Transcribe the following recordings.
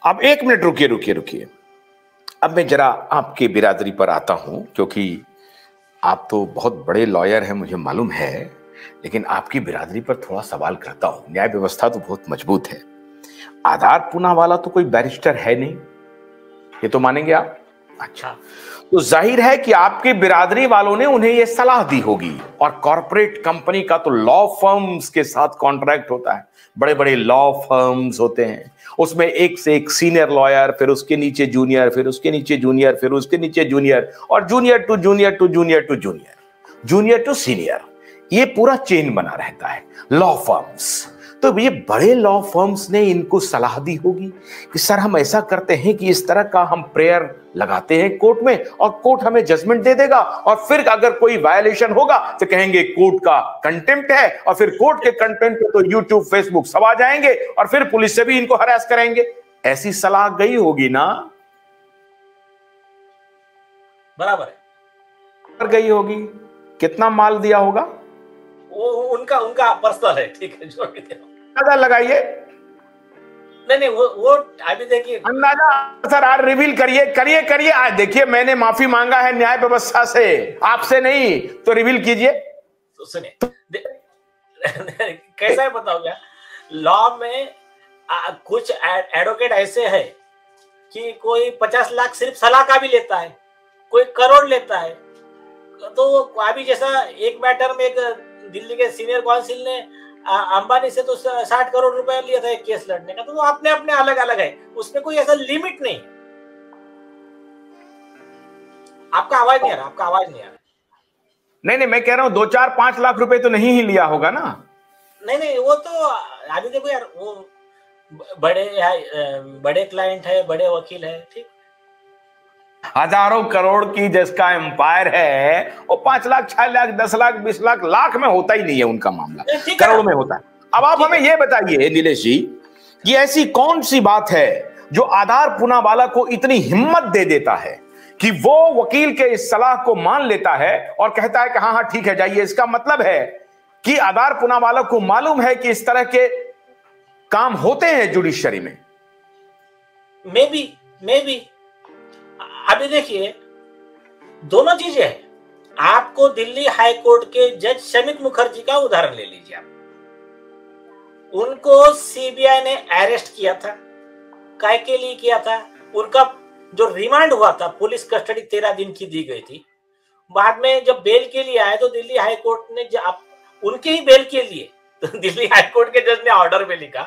अब 1 मिनट रुकिए रुकिए रुकिए। अब मैं जरा आपकी बिरादरी पर आता हूं, क्योंकि आप तो बहुत बड़े लॉयर हैं मुझे मालूम है, लेकिन आपकी बिरादरी पर थोड़ा सवाल करता हूं। न्याय व्यवस्था तो बहुत मजबूत है। आधार पूनावाला तो कोई बैरिस्टर है नहीं, ये तो मानेंगे आप? अच्छा, तो जाहिर है कि आपकी बिरादरी वालों ने उन्हें यह सलाह दी होगी। और कॉर्पोरेट कंपनी का तो लॉ फर्म्स के साथ कॉन्ट्रैक्ट होता है, बड़े बड़े लॉ फर्म्स होते हैं, उसमें एक से एक सीनियर लॉयर, फिर उसके नीचे जूनियर, फिर उसके नीचे जूनियर, फिर उसके नीचे जूनियर, और junior to junior to junior to junior, junior to senior, ये पूरा चेन बना रहता है लॉ फर्म्स। तो ये बड़े लॉ फर्म्स ने इनको सलाह दी होगी कि सर हम ऐसा करते हैं कि इस तरह का हम प्रेयर लगाते हैं कोर्ट में, और कोर्ट हमें जजमेंट दे देगा, और फिर अगर कोई वायलेशन होगा तो कहेंगे कोर्ट का कंटेम्प्ट है, और फिर कोर्ट के कंटेम्प्ट पे तो यूट्यूब फेसबुक सब आ जाएंगे, और फिर पुलिस से भी इनको हरास करेंगे। ऐसी सलाह गई होगी ना? बराबर है, गई होगी। कितना माल दिया होगा वो उनका पर्सनल है, ठीक है, जो भी अंदाजा लगाइए। नहीं वो अभी देखिए अंदाजा सर आज रिवील करिए करिए करिए। आज देखिए मैंने माफी मांगा है न्याय व्यवस्था से, आपसे नहीं, तो रिवील कीजिए। तो सुनिए कैसा है बताओ क्या, लॉ में कुछ एडवोकेट ऐसे है कि कोई 50 लाख सिर्फ सलाह का भी लेता है, कोई करोड़ लेता है। तो अभी जैसा एक मैटर में एक दिल्ली के सीनियर काउंसिल ने अंबानी से तो 60 करोड़ रुपए लिया था एक केस लड़ने का, तो वो अपने अपने अलग अलग है, उसमें कोई ऐसा लिमिट नहीं। आपका आवाज नहीं आ रहा, आपका आवाज नहीं आ रहा। नहीं मैं कह रहा हूं 2, 4, 5 लाख रुपए तो नहीं ही लिया होगा ना? नहीं वो तो अभी देखो यार, वो बड़े क्लाइंट है, बड़े वकील है, ठीक। हजारों करोड़ की जिसका एम्पायर है वो 5 लाख, 6 लाख, 10 लाख, 20 लाख में होता ही नहीं है उनका मामला, करोड़ में होता है। अब आप हमें यह बताइए नीलेश जी, कि ऐसी कौन सी बात है जो आधार पूनावाला को इतनी हिम्मत दे देता है कि वो वकील के इस सलाह को मान लेता है और कहता है कि हाँ ठीक है जाइए। इसका मतलब है कि आधार पूनावाला को मालूम है कि इस तरह के काम होते हैं जुडिशरी में। मे बी अभी देखिए दोनों चीजें हैं। आपको दिल्ली हाई कोर्ट के जज शमिक मुखर्जी का उदाहरण ले लीजिए आप। उनको सीबीआई ने अरेस्ट किया था, काय के लिए किया था? उनका जो रिमांड हुआ था, पुलिस कस्टडी 13 दिन की दी गई थी। बाद में जब बेल के लिए आए तो दिल्ली हाई कोर्ट ने उनके ही बेल के लिए तो दिल्ली हाई कोर्ट के जज ने ऑर्डर में लिखा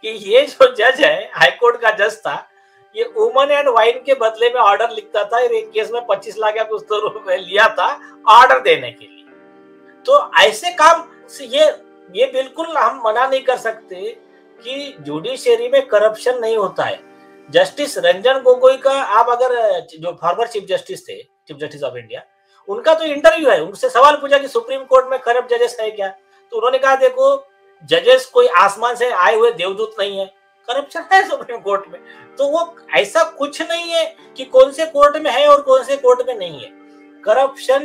कि ये जो जज है, हाई कोर्ट का जज था, ये वुमन एंड वाइन के बदले में ऑर्डर लिखता था। एक केस में 25 लाख या कुछ तो रुपए लिया था ऑर्डर देने के लिए। तो ऐसे काम से ये बिल्कुल हम मना नहीं कर सकते कि जुडिशरी में करप्शन नहीं होता है। जस्टिस रंजन गोगोई का आप अगर जो former chief justice of India, उनका तो इंटरव्यू है, उनसे सवाल पूछा कि सुप्रीम कोर्ट में करप्ट जजेस है क्या, तो उन्होंने कहा देखो जजेस कोई आसमान से आए हुए देवदूत नहीं है, करप्शन है सुप्रीम कोर्ट में। तो वो ऐसा कुछ नहीं है कि कौन से कोर्ट में है और कौन से कोर्ट में नहीं है। करप्शन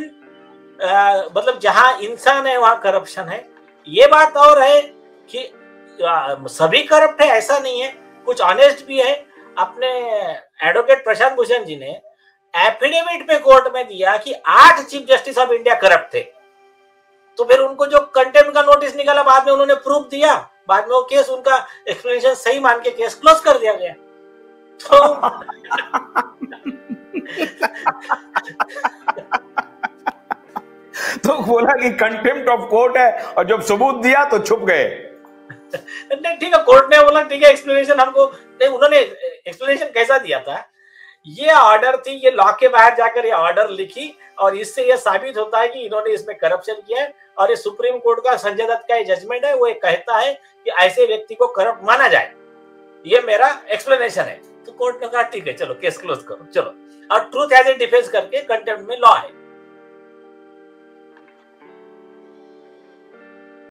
मतलब जहां इंसान है वहां करप्शन है। ये बात और है कि सभी करप्ट है ऐसा नहीं है, कुछ ऑनेस्ट भी है। अपने एडवोकेट प्रशांत भूषण जी ने एफिडेविट पे कोर्ट में दिया कि 8 chief justice of India corrupt थे। तो फिर उनको जो कंटेम्प्ट का नोटिस निकाला, बाद में उन्होंने प्रूफ दिया, बाद में वो केस उनका एक्सप्लेनेशन सही मान के केस क्लोज कर दिया गया। तो बोला कि कंटेम्प्ट ऑफ कोर्ट है, और जब सबूत दिया तो छुप गए। नहीं ठीक है, कोर्ट ने बोला ठीक है एक्सप्लेनेशन हमको नहीं। उन्होंने एक्सप्लेनेशन कैसा दिया था, ये ऑर्डर थी, ये लॉ के बाहर जाकर ये ऑर्डर लिखी, और इससे ये साबित होता है कि इन्होंने इसमें करप्शन किया है। और ये सुप्रीम कोर्ट का संजय दत्त का जजमेंट है, वो कहता है कि ऐसे व्यक्ति को करप्ट माना जाए। ये मेरा एक्सप्लेनेशन है। तो कोर्ट ने कहा ठीक है चलो केस क्लोज करो, चलो। और ट्रूथ एज ए डिफेंस करके कंटेम्प्ट में लॉ है।